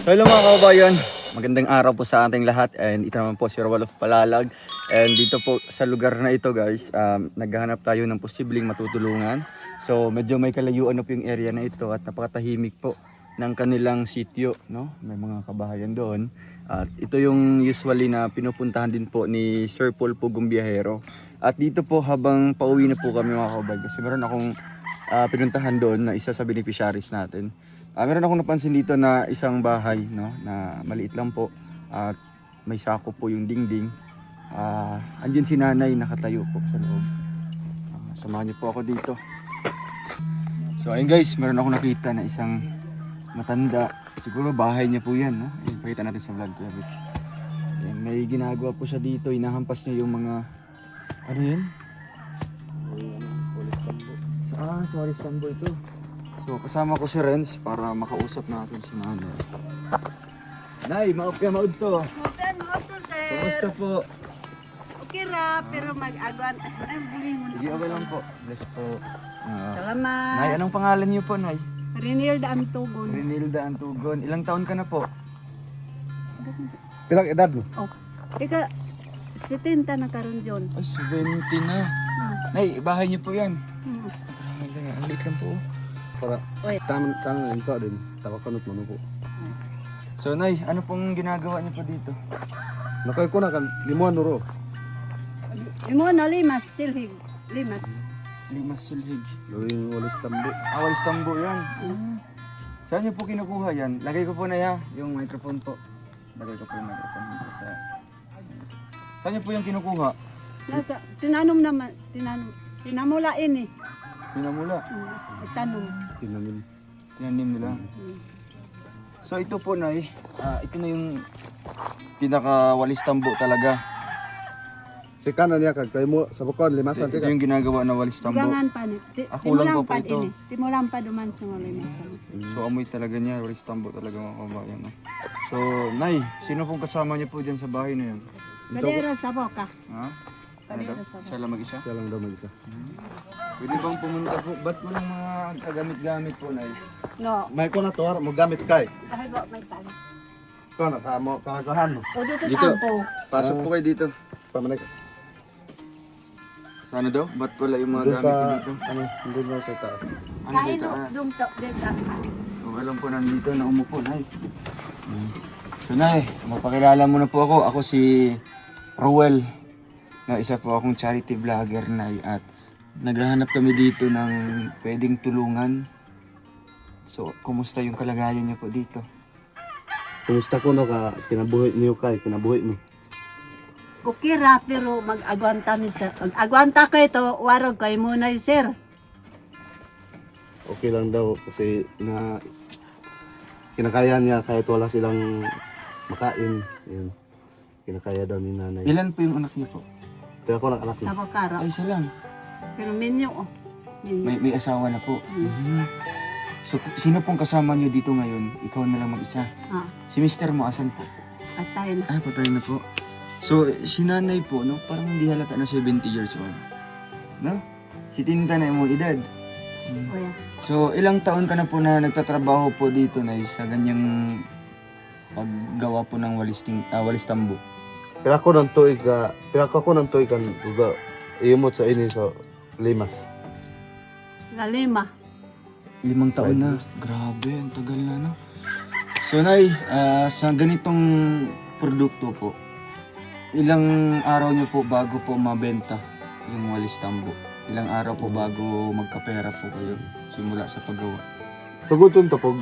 So hello mga kababayan, magandang araw po sa ating lahat and ito naman po si Rowell of Palalag. And dito po sa lugar na ito guys, naghahanap tayo ng posibleng matutulungan. So medyo may kalayuan na po yung area na ito at napakatahimik po ng kanilang sityo, no? May mga kabahayan doon. At ito yung usually na pinupuntahan din po ni Sir Paul Pugong Biyahero. At dito po habang pauwi na po kami mga kababayan, kasi meron akong pinuntahan doon na isa sa beneficiaries natin. Meron akong napansin dito na isang bahay, no, na maliit lang po at may sako po yung dingding. Andyan si nanay nakatayo po sa loob. Samahan niyo po ako dito. So ayun guys, meron akong nakita na isang matanda. Siguro bahay niya po yan, no? Ayun, pakita natin sa vlog ko. Ayun, may ginagawa po siya dito. Inahampas niya yung mga, ano yun? Sorry, Stambo ito. So kasama ko si Renz para makausap natin si nanay. Nay, maud to. Maupyan, sir. Kumusta po? Okay ra, pero mag-agwan. Ay, buling mo. Sige, okay lang po. Bless po. Salamat. Nay, anong pangalan niyo po, Nay? Renilda Antugon. Renilda Antugon. Ilang taon ka na po? Pilang edad mo? Oh. Ika, 70 na karon John. Ay, 70 na. Nay, bahay niyo po yan. Hmm. Ang liit lang po. Para Oy. tanong insa din. Tawakanot mo po. So, Nay, ano pong ginagawa niyo po dito? Nakay ko na kan limuan nuro. Imo na limas, silhig. Limas. Limas Sulhig. Gawing walis tambo. Awal Stambo yan. Saan niyo po kinukuha yan? Lagay ko po na yung microphone po. Lagay ko po yung microphone dito sa... Saan niyo po yung kinukuha? Nasa, tinanom naman, tinamulain eh. Pinamula. Tanong. Tinamin. Tinanim nila. So ito po, Nay, ito na yung pinaka-walis tambo talaga. Si kanan niya kag kay mo sa bukon limasan Ito tika. yung ginagawa na walis tambo. Gangan pa ni. Ako lang po ito. Timulang pa duman sa mga limasan. So amoy talaga niya, walis tambo talaga mga kabayan. No? So, Nay, sino pong kasama niyo po dyan sa bahay na yun? Kadera sa boka. Ha? Ano daw? Siya lang mag-isa? Siya lang daw mag-isa. Pwede bang pumunta po? Ba't walang mga kagamit-gamit po, Nay? No. May ko na to mo gamit kay. Dahil ba may tali. Ko na ka mo kagahan mo. O dito Dito. tampo. Pasok po kayo dito. Pamanik. Sana daw? Ba't wala yung mga Doon gamit sa niyo dito? doon daw sa taas. Ano Kain dito? o dumto dito. So, alam ko nandito na umupo, Nay. So, Nay, mapakilala mo na po ako. Ako si Rowell, na isa po akong charity vlogger, Nay. At naghahanap kami dito ng pwedeng tulungan. So, kumusta yung kalagayan niyo po dito? Kumusta ko no ka kinabuhi niyo kay kinabuhi mo. Okay ra, pero mag-agwanta mi sir. Mag-agwanta kayo to, warog kayo muna sir. Okay lang daw kasi na kinakaya niya kahit wala silang makain. Yun. Kinakaya daw ni nanay. Ilan po yung anak niyo po? Pero ako lang anak Sa niya. bakara. Ay, isa lang. Pero minyo oh. Minyo. May asawa na po. So, sino pong kasama niyo dito ngayon? Ikaw na lang mag-isa. Ah, Si Mr. mo, asan po? patay na. Patay na po. So, si nanay po, no, parang hindi halata na 70 years old. No? Si Tinta na yung edad. Kuya. So, ilang taon ka na po na nagtatrabaho po dito na sa ganyang paggawa po ng walis tambo? Pila ko ng tuig kan uga imot sa ini sa limas. Lalima. 5 taon na. Grabe, ang tagal na, no? So, Nay, sa ganitong produkto po, ilang araw niyo po bago po mabenta yung walis tambo? Ilang araw po bago magkapera po kayo simula sa paggawa? Suguton to pag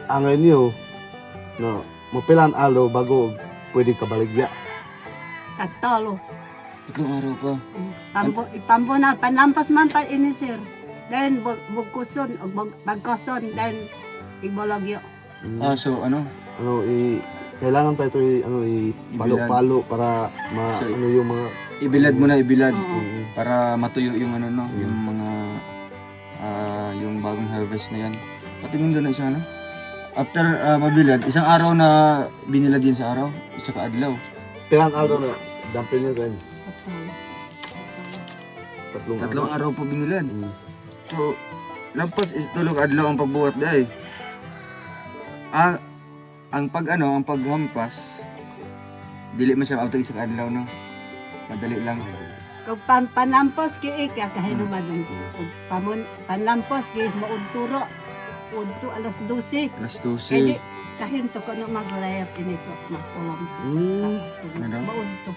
angay niyo no mopilan alo bago pwede ka baligya. Tagtalo. 3 araw pa. Ipambo na. Panlampas man pa ini sir. Dahil bugkuson o bagkason. Dahil ibalagyo. So ano? Ano kailangan pa ito palo-palo para So, ano yung mga Ibilad mo na, ibilad. Oo. Para matuyo yung ano, no? Yung mga, yung bagong harvest na yan. Patingin doon na isa, no? After mabilad, isang araw na binilad yan sa araw, isa ka adlaw. pilang alo na dampin niyo kan. Tatlong araw po binilad. Mm. So, lampas is tulog adlaw ang pagbuhat dahil. ang paghampas, dili man siya auto isang adlaw, no? Madali lang. Kung panlampos ki ika kahit naman kung panlampos ki maudturo udto alas 12 Alas kaya 12. kahinto ko na maglayap ini ko masulong Ano? maudto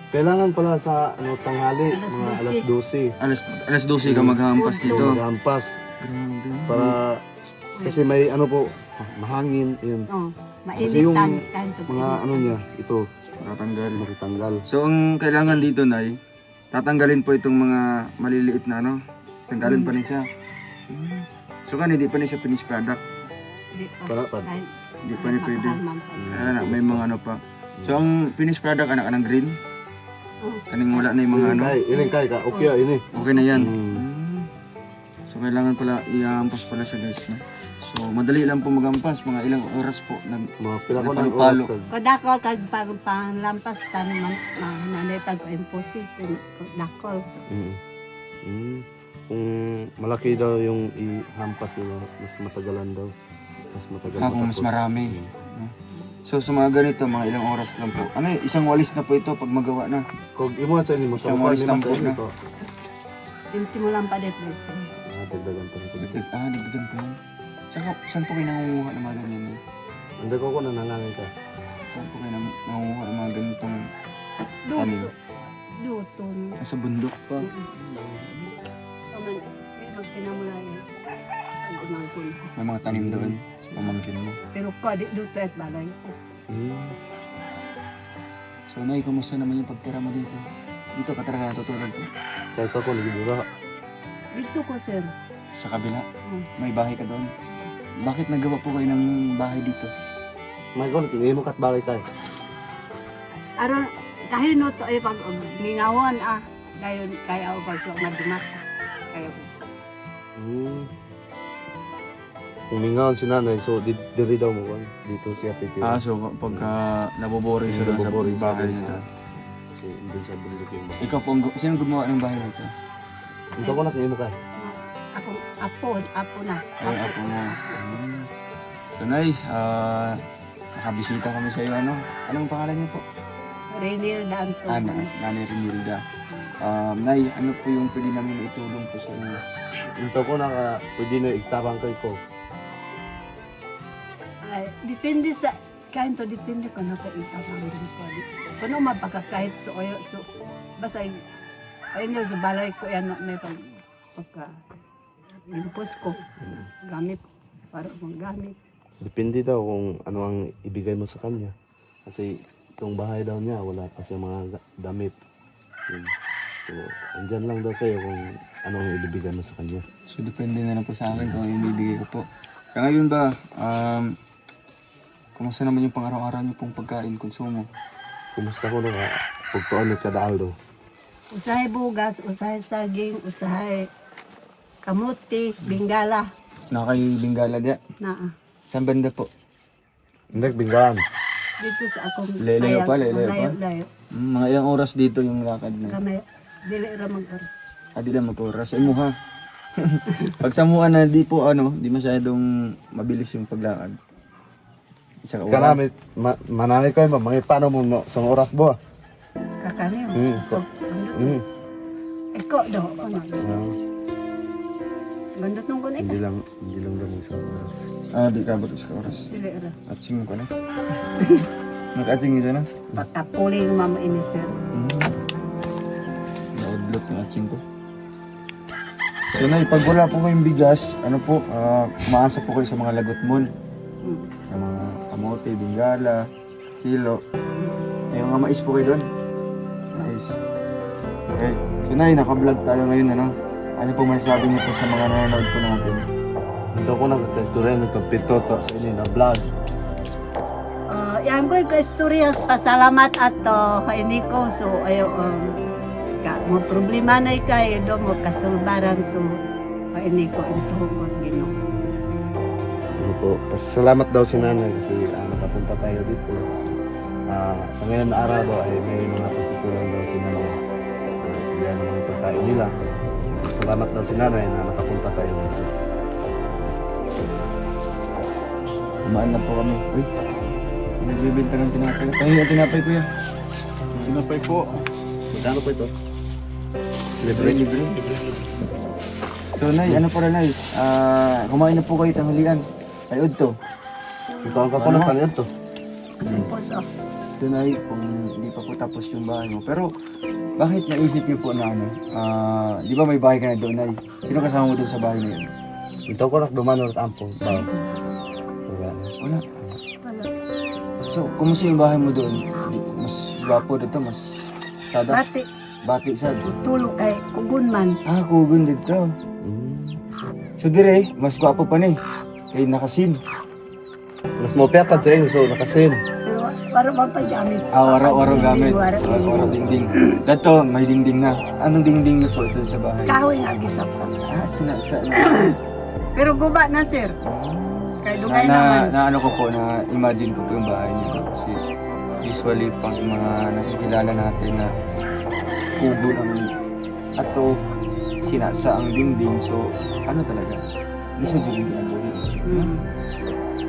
Kailangan pala sa tanghali, Alas mga alas 12. Alas 12 ka maghampas Ito. dito. Maghampas. Grabe. Para, kasi may mahangin, yun. oh Kasi yung mainitan kahinto ko Mga niya, ito, Tatanggal. makitanggal. So, ang kailangan dito, Nay, tatanggalin po itong mga maliliit na, tanggalin pa rin siya. So, hindi pa rin siya finished product. Para pa. Hindi pa rin pwede. Ayan, may mga pa. So, ang finished product, anak, anong green? Kaning wala na yung mga Iling kay ka, okay ini. Okay na yan. Mm. So, kailangan pala, iampas pala siya, guys, no? So, madali lang po magampas, mga ilang oras po. Mga pila ko ng Napalo. oras. Kodakol kag panglampas tan nanetag ko imposible kodakol. Kung malaki daw yung ihampas nila, mas matagalan daw. Mas matagal Kung mas matapos. marami. No? So, sa mga ganito, mga ilang oras lang po. Isang walis na po ito pag magawa na. Kung imo sa inyo, mas Isang walis lang po na. ito. Dimti mo lang pa det bes. Dagdagan pa rin. Dagdagan po. Saan po kayo nangunguha ng mga ganyan? Hindi ko nananangin ka. Saan po kayo nangunguha ng mga ganitong tanim? Duto. Sa bundok pa. Aman, magpinamula yun. Ang umangkol. May mga tanim doon sa pamangkin mo. Pero ko, duto at balay. So, Nay, kumusta naman yung pagtira mo dito? Dito ka talaga natutulog ko. Kahit ako nagibura. Dito ko, sir. Sa kabila, Hmm. may bahay ka doon. Bakit nagawa po kayo ng bahay dito? May ko, hindi mo katbalik tayo. Aron, kahino to ay pag mingawan Dayon, kaya ako so madumat. Kaya ko. Kung mingaon si nanay, so diri daw mo kan dito siya titira. So pagka naboboring siya doon sa Naboboring bahay sa niya. Kasi doon sa bundok yung bahay. Ikaw po, sino gumawa ng bahay nito? Ito ko nakingin mo ka. Ako, apo na. Ay, ako mo. So, Nay, nakabisita kami sa iyo, Anong pangalan niyo po? Rainier daan to. Nanay Renilda. Nay, ano po yung pwede namin itulong po sa inyo? Ito ko pwede na igtabang kay ko. Ay, depende sa kain to depende ko na kay ita sa mga ko. Kuno mapakakahit so oyo so basta ayun sa balay ko yan may pagka limpos ko gamit para kung gamit. Depende daw kung ano ang ibigay mo sa kanya. Kasi itong bahay daw niya, wala pa siya mga damit. Yun. So, andyan lang daw sa'yo kung ano ang ibibigay mo sa kanya. So, depende na lang po sa akin kung ano yung bibigay ko po. Sa ngayon ba, kumusta naman yung pang-araw-araw niyo pong pagkain, konsumo? Kumusta ko na pagtuon ni kada daw? Usahay bugas, usahay saging, usahay kamuti, bingala Nakay Bingala dia. na Saan banda po? Hindi, binggaan. dito sa akong Lelayo pa, lelayo pa? layo. Mga ilang oras dito yung lakad na. Kami dili ra mag-oras. Di lang mag-oras. Ay mo ha. Pag samuan na di po di masyadong mabilis yung paglakad. Isa ka oras. Kanamit, mananay ko yung mga paano mo sa oras bo. Kakani. Iko. Iko daw ano. Gandot nung kuno Hindi lang daw sa oras. Di ka abot sa oras. dili ra. Atsing ko na. Nag-atsing ito na. Patapuli yung mama ini sir. Naudlot yung atsing ko. So Nay, pag wala po kayong bigas, umaasa po kayo sa mga lagot mon. Sa mga kamote, bingala, silo. May mga mais po kayo doon. Mais. Okay. So Nay, naka-vlog tayo ngayon, Ano po masasabi niyo po sa mga nanonood po natin? Ito ko nag-restaurant, nagpapito to sa inyo na vlog. Yan ko ka istorya pasalamat ato kay Nico so ayo mo problema na kay do mo kasulbaran so kay Nico in suhot Ginoo. Ano po, pasalamat daw si nanay kasi nakapunta tayo dito. Kasi, sa ngayon na araw daw ay may mga pagkukulang daw si nanay. Yan ang mga pagkain nila. Salamat daw si nanay na nakapunta tayo dito. Kumaan na po kami. Uy, Nagbibenta ng tinapay. Tayo yung tinapay kuya. Tinapay po. Magkano po ito? Libre. So Nay, ano pala Nay? Kumain na po kayo tanghalian. Sayod to. Ito ang kapalit pa ito. Tapos, So Nay, kung hindi pa po tapos yung bahay mo. Pero bakit naisip niyo po na ano? Di ba may bahay ka na doon Nay? Sino kasama mo doon sa bahay na yun? Ito ko nak dumanor ampo. Ba. Wala. wala. So, kumusta yung bahay mo doon? Mas gwapo dito, mas sada. Bati, Bati sad. tulog ay kugunman. Kugun dito. So dire, mas gwapo pa ni. Kay nakasin. Mas mo pepat sa inyo so nakasin. Pero para bang paggamit. Waro-waro gamit. Waro Waro dingding. Dato, may dingding na. Anong dingding niyo po ito sa bahay? Kahoy nga gisap-sap. Sa Pero guba na sir. Kay na, dugay na, naman. na ano ko po, na imagine ko po yung bahay niyo. Kasi usually pang mga nakikilala natin na kubo ng ato, sinasa ang dingding. So, ano talaga? Gusto dyan yung ginagawa dito.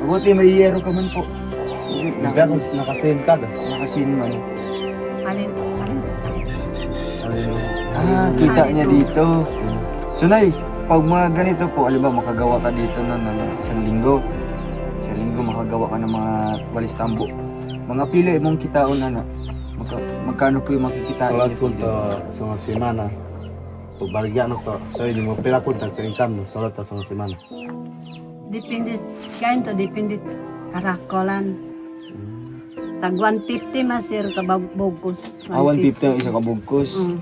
Mabuti may yero ka man po. Pero nakasin ka da. Nakasin man. Alin. Kita niya dito. So, Nay, pag mga ganito po, alam ba, makagawa ka dito ng isang linggo. Isang linggo makagawa ka ng mga walis tambo. Mga pili mong kitaon na magkano po yung makikitain Salat niyo ko po to dyan? sa mga semana. Pagbaligyan ko. So hindi mo pila ko tag income no. Salat to sa mga semana. Depende, kain to, depende karakolan. Tag 150 masir kabagbogkos. 150 ang isa kabugkos. Mm.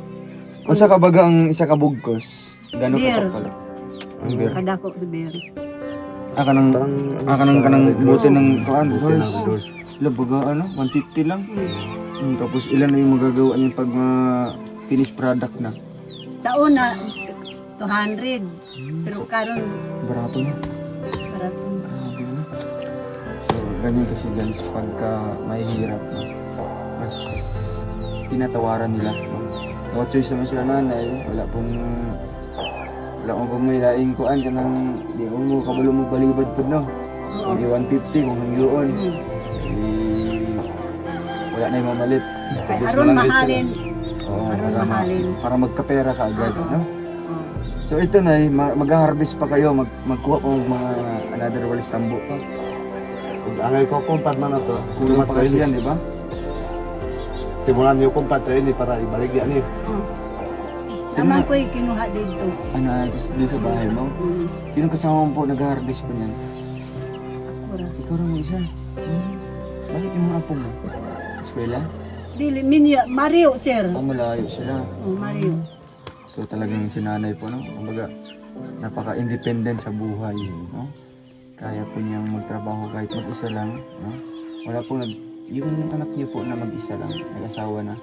Kung sa kabaga ang isa kabugkos, gano'n Beer. ka pala? Ang beer. Kadako sa beer. Kanang buti ng kuan, boys. Doors. Sila baga ano, 150 lang. Tapos ilan na yung magagawa niya pag finished product na. Sa una 200. Pero karon Barato na. para Grabe na. So, ganyan kasi guys, pagka mahihirap na, mas tinatawaran nila. No choice naman sila nanay, wala pong may laing kuan ka ng di mo kabalo mo balibad po no. Kung 150 kung hangyoon, wala na yung mamalit. kay Ubus na aron lang dito. mahalin. Oo, Aron para, mahalin. para magkapera ka agad, no? Oh. So ito na, mag-harvest pa kayo, magkuha ko ng mga another walis tambo pa. Pag angay ko kumpat man na to. Kulang pa kasi yan, di ba? Timulan niyo kumpat sa inyo para ibaligyan niyo. Oh. Naman ko kinuha dito. Ano, dito sa bahay mo? Sino kasama mo po nag-harvest po niyan? Kura. Ikaw rin mo isa. Bakit yung mga apo mo? Eskwela? Dili minyo Mario sir. Malayo sila. Oh, Mario. So talagang sinanay po, no? Kumbaga, napaka-independent sa buhay, no? Kaya po niyang magtrabaho kahit mag-isa lang, no? Wala po yung anak niyo po na mag-isa lang, nag-asawa na.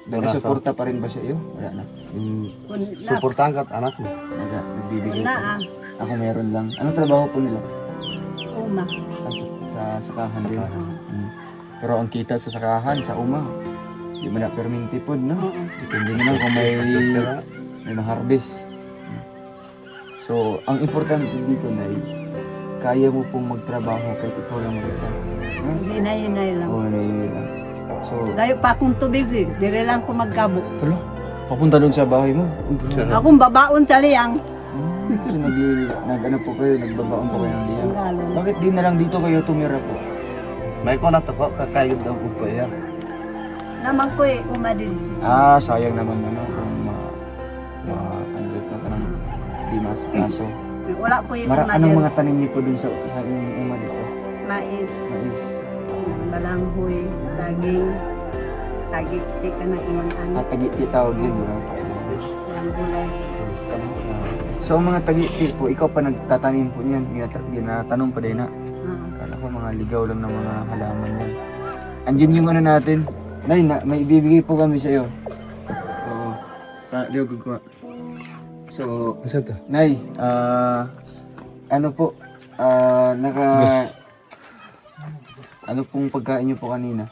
Nagsuporta pa rin ba siya iyo? Wala na. Kun na Suportahan ka at anak mo. Nagbibigay na po. Ako meron lang. Anong trabaho po nila? uma. Sa sakahan din. Oo. Pero ang kita sa sakahan, sa uma, di mo na perminti po, no? Oo. Depende naman kung may ma-harvest. So, ang importante dito na kaya mo pong magtrabaho kahit ikaw lang mag-isa. Hindi na yun lang. Oo, na lang. So, Layo pa akong tubig eh. Dire lang ko magkabo. hala, papunta doon sa bahay mo. Akong babaon sa liyang. So, nag-ano po kayo, nagbabaon po kayo ng liyan. Ang galon. Bakit di na lang dito kayo tumira po? May ko na to ko kakayod daw ko pa yan. Naman ko eh, umadil. Sayang naman ano, kung ano dito ka nang di masikaso. Wala ko yung Anong umadil. mga tanim niyo po dun sa inyong uma dito? Mais, Mais. balanghoy, saging, tagiti ka na iwan anak. Tagiti tawag yun, bro. Ang gulay. So, ang mga tagiti po, ikaw pa nagtatanim po niyan. Ginatanong pa din na. Kala ko mga ligaw lang ng mga halaman yan. Andiyan yung ano natin. Nay, may ibibigay po kami sa iyo. Oo. Di ako gagawa. So, Saan to? Nay, ano po, ano pong pagkain niyo po kanina?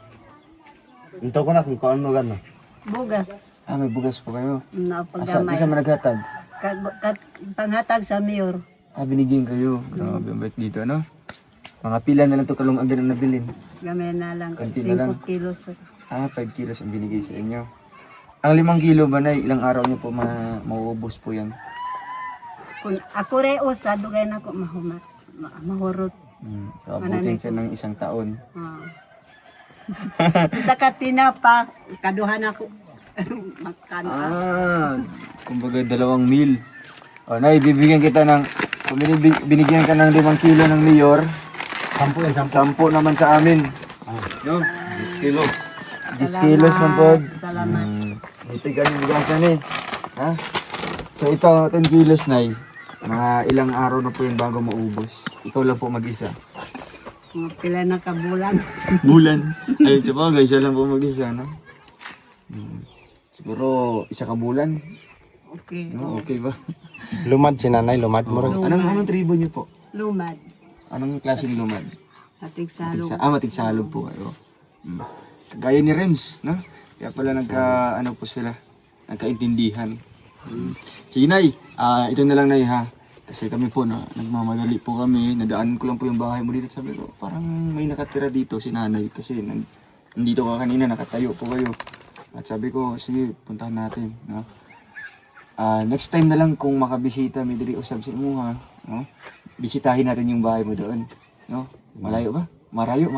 Ito ko na kung ano gano'n. Bugas. May bugas po kayo. Napagdamay. Isa managhatag. Panghatag sa mayor. Binigyan kayo. Grabe, ang bait dito, ano? Mga pila na lang to kalong agad na nabilin. Gamay na lang. Konti na lang. 5 kilos. 5 kilos ang binigay sa inyo. Ang 5 kilo ba na ilang araw niyo po mauubos po yan? Kung ako reo sa dugay na ko mahurot. So, abutin siya ng 1 taon. Sa katinapa, kaduhan ako. Makano. Kumbaga 2 meal. O, Nay, bibigyan kita ng, kung binigyan ka ng 5 kilo ng mayor, 10 naman sa amin. No? 10 kilos. 10 kilos man po. Salamat. Ito ganyan bigasan eh. Ha? So ito, 10 kilos, Nay. Mga ilang araw na po yun bago maubos. Ikaw lang po mag-isa. Mga pila na kabulan. Bulan. Ayun sa bagay, siya lang po mag-isa, no? Siguro, 1 ka bulan. Okay. No, okay ba? Lumad si nanay, lumad mo rin. Anong tribo niyo po? Lumad. Anong klaseng lumad? Atig salog. Matigsalog po kayo. Kagaya ni Renz, no? Kaya pala po sila, nagkaintindihan. Sige, Nay, ito na lang, Nay, ha? Kasi kami po, nagmamadali po kami, nadaan ko lang po yung bahay mo dito. Sabi ko, parang may nakatira dito si Nanay kasi nandito ka kanina, nakatayo po kayo. At sabi ko, sige, puntahan natin, no? Next time na lang kung makabisita, may diri usab sa imo, ha? No? Bisitahin natin yung bahay mo doon, no? Malayo ba? Marayo.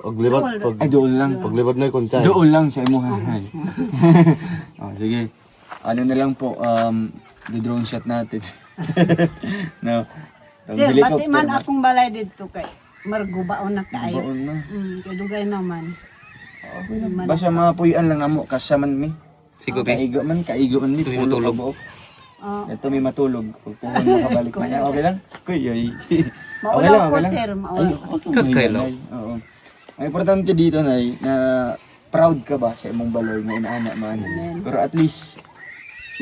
Paglibad, Ay, doon lang. paglibad na yung kuntay. Doon lang sa imo, ha? Sige. Ano na lang po, drone shot natin. No? Sir, pati man akong balay dito kay margubaon na kaayo. Baon na. Kay dugay naman. Basta mga puyan lang amo, kasaman mi. Sigo, Kaigo man mi. Ito may Pulo matulog. ka buok. Oh, Ito may matulog. Pagpuhon makabalik na niya. Okay lang? Kuy, ay. maulaw ko, sir. Maulaw. Kagkailaw. Oo. Ang importante dito, Nay, na proud ka ba sa imong baloy nga inaana man. Amen. Pero at least,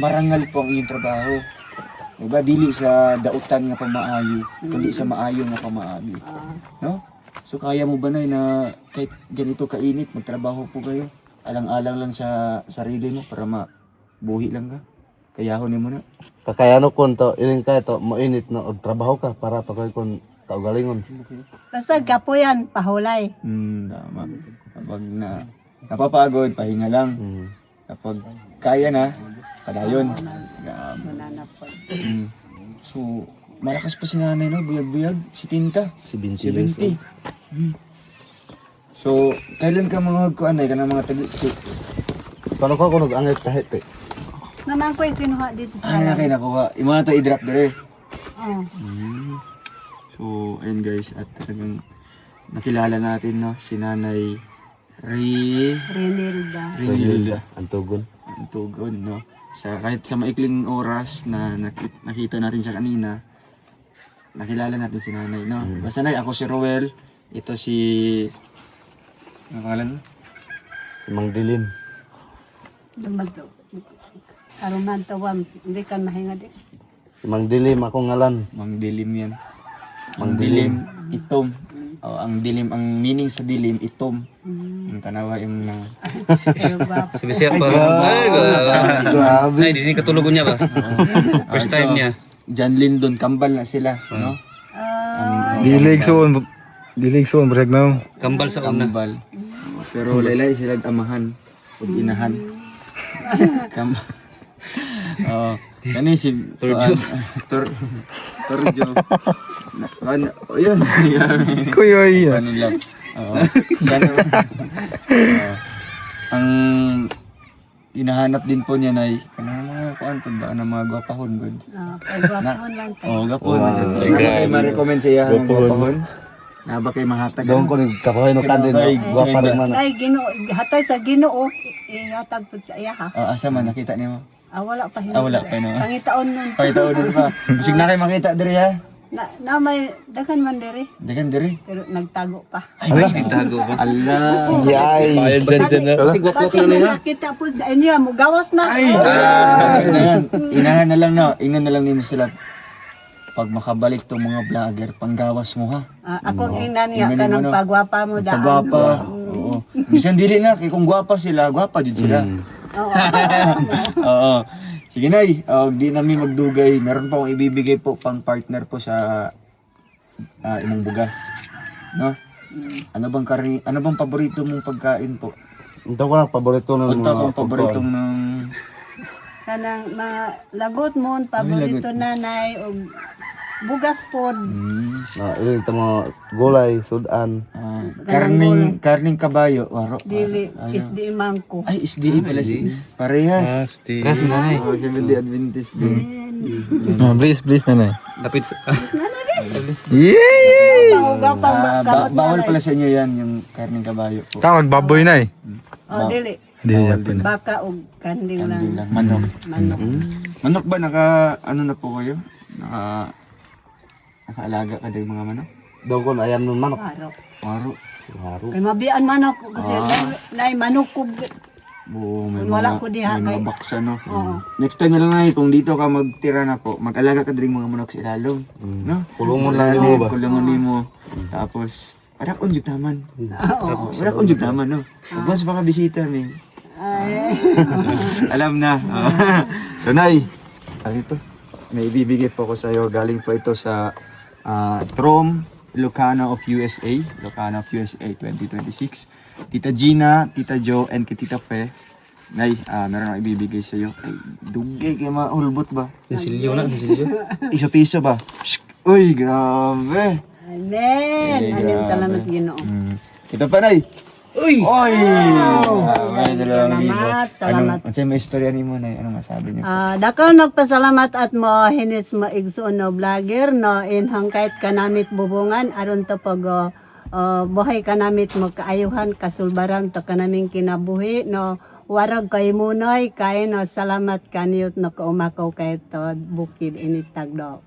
marangal po ang iyong trabaho. Diba? Dili sa dautan nga pamaayo, kundi sa maayo nga pamaayo. No? So kaya mo ba, Nay, na kahit ganito kainit, magtrabaho po kayo? Alang-alang lang sa sarili mo para mabuhi lang ka? Kayahon mo na. Kakayano kun to, iling ka to, mainit na og trabaho ka para to kay kun kaugalingon. Basta gapo yan, pahulay. Tama. Kapag napapagod, pahinga lang. Kapag kaya na, padayon. Grabe. Mananapod. So, malakas pa si Nanay, no? Buyag-buyag. Si Tinta. 70 years 70. So, kailan ka mga kuanay ka ng mga tagi? Paano ka kung nag-angay kahit eh? Naman ko yung kinuha dito sa Ay, na kayo nakuha. Yung mga to i-drop dire. Oh. So, ayun guys, at talagang nakilala natin, no? Si Nanay Renilda. Antugon. ang tugon, no? Kahit sa maikling oras na nakita natin siya kanina, nakilala natin si Nanay, no? Basta, Nay, ako si Roel, ito si... Ano pangalan mo? Si Mang Dilim. Dumato. Aruman tawam, hindi ka mahinga di. Si Mang Dilim ako ngalan. Mang Dilim yan. Mang Ang dilim, itom. Ang dilim, ang meaning sa dilim, itom. Yung tanawa yung... Pero gwapo. Sa Bisaya pa. Ay, Grabe. Ay, di katulugon niya ba? First time niya. John Lindon, kambal na sila, no? Dilig suon brek na. Kambal sa una. Kambal. Pero laylay sila amahan. Pag inahan. Oo. Kani si Torjo. Torjo. Ano? O yun. Kuyoy. Ano lang. Oo. Ang hinahanap din po niya ay kanang kuan pud ba ng mga gwapahon gud. Pagwapon lang tayo. Oh, gapon. Wow. Ay, ma-recommend siya ng Gwapahon. gwapahon. Naba kay mahatag. Doon ko nagkapahay no kandin. Ay, Guwapa rin man. Ay, hatay sa ginoo, ihatag po sa iya ha. Asa man nakita niyo? Wala pa Wala pa, no? Pangitaon nun. Pakita nun pa. Bisig na kayo makita diri ha. Na may dagan man diri, Dagan diri. pero nagtago pa. Ay, titago ba? Allah. Yay. Kasi gwapok na niya. Nakita po sa inyo, mugawas na. Inahan na lang no. Ingnan na lang nimo sila. Pag makabalik tong mga vlogger, panggawas mo ha. Akong ina niya Tingnan ka mo, ng no? pagwapa mo daan. Pagwapa. Oo. Bisan dili na kay kung gwapa sila, gwapa jud sila. Oo. Oo. Sige, Nay, di namin magdugay. Meron pa akong ibibigay po pang partner po sa imong bugas. No? Ano bang paborito mong pagkain po? Ito ko lang, paborito ng Unta kong paborito pagkain. ng Kanang lagot mo, paborito nanay, o bugas pod. Ito mga gulay, sudan. karning kabayo, waro. Dili, isdi imangko. Ay, SDA pala si. Parehas. Ras mo nanay. Oh, Seventh Day Adventist din. Please nanay. Lapit sa... Yay! Pahuga pa kamot Bawal nanay. pala sa inyo yan, yung karning kabayo po. Tawag baboy na eh. Oh, dili. Hindi Bawal yapon. Baka o kanding lang. Kanding lang. Manok. Manok. Manok ba ano na po kayo? Nakaalaga ka din mga manok? Daw ko ayam ng manok. Waro. Waro. Haro. Ay mabian manok kasi nay manok ko. Oo, may Wala mga, ko diha may mga kay- baksa, no? Oo. Next time na lang ay kung dito ka magtira na po, mag-alaga ka din mga manok sa ilalong. No? Kulungon Sa lang ilalim, mo ba? kulungon mo. Tapos, wala kong taman. Oo. Wala kong taman, no? Pagkas baka bisita, may. Ay. Alam na. So, Nay, ano ito? May ibibigay po ko sa iyo. Galing po ito sa Trom, Ilocano of USA. Ilocano of USA 2026. Tita Gina, Tita Jo, and kay Tita Fe. Nay, meron akong ibibigay sa iyo. Ay, dugay kay mahulbot ba? Sisilyo na, sisilyo. Piso ba? Uy, grabe. Amen. Ay, Amen. grabe. Salamat Ginoo. Ito pa, Nay. Uy! Oy! Salamat. Ano may istorya ni mo, Nay? Anong masabi niyo? Dako nagpasalamat at mo hinis mo igsoon no vlogger no inhang kahit kanamit bubungan aron to pag buhay kanamit mo kaayuhan kasulbaran to kanaming kinabuhi no warag kay munoy kay no salamat kaniyot no kaumakaw kay to bukid initag do.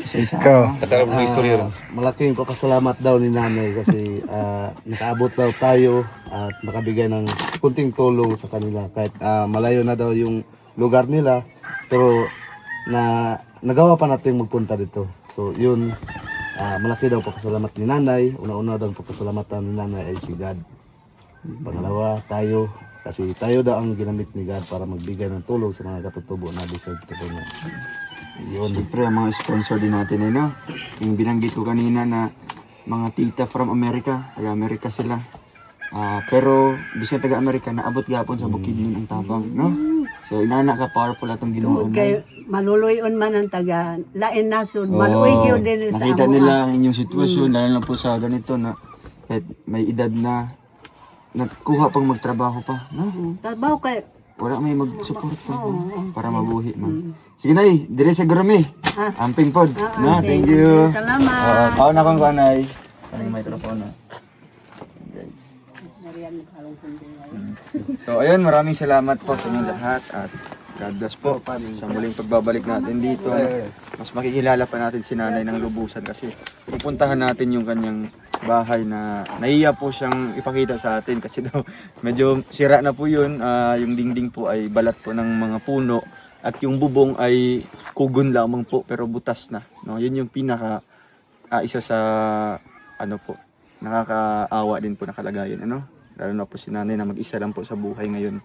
Ikaw. Takarap mo istorya ron. Malaking papasalamat daw ni nanay kasi nakaabot daw tayo at nakabigay ng kunting tulong sa kanila kahit malayo na daw yung lugar nila pero nagawa pa natin magpunta dito. So yun, malaki daw papasalamat ni nanay. Una-una daw papasalamatan ni nanay ay si God. Pangalawa, tayo kasi tayo daw ang ginamit ni God para magbigay ng tulong sa mga katutubo na deserve ito niya. Yun, siyempre ang mga sponsor din natin ay no. Yung binanggit ko kanina na mga tita from America, taga-America sila. Pero bisaya taga-America, naabot gapon sa bukid nun ang tabang, no? So inana ka powerful atong Ginoo. Kay maluluyon man ang taga lain nasod maluoy gyud din sa Nakita amo. nila ang inyong sitwasyon, lalo na po sa ganito na kahit may edad na nagkuha pang magtrabaho pa, no? Trabaho kay Wala may mag-support pa para mabuhi man. Sige Nay, dire sa Gurami. Amping pod. No, thank you. Salamat. Ako na kong kanay. Kaning microphone na. Guys. So ayun, maraming salamat po sa inyong lahat at God bless po sa muling pagbabalik natin dito. Mas makikilala pa natin si nanay ng lubusan kasi pupuntahan natin yung kanyang bahay na nahiya po siyang ipakita sa atin kasi daw medyo sira na po yun. Yung dingding po ay balat po ng mga puno at yung bubong ay kugon lamang po pero butas na. No, yun yung pinaka isa sa ano po, nakakaawa din po na kalagayan, ano? Lalo na po si nanay na mag-isa lang po sa buhay ngayon.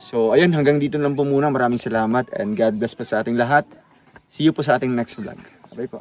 So, ayun, hanggang dito lang po muna. Maraming salamat and God bless po sa ating lahat. See you po sa ating next vlog. Bye po.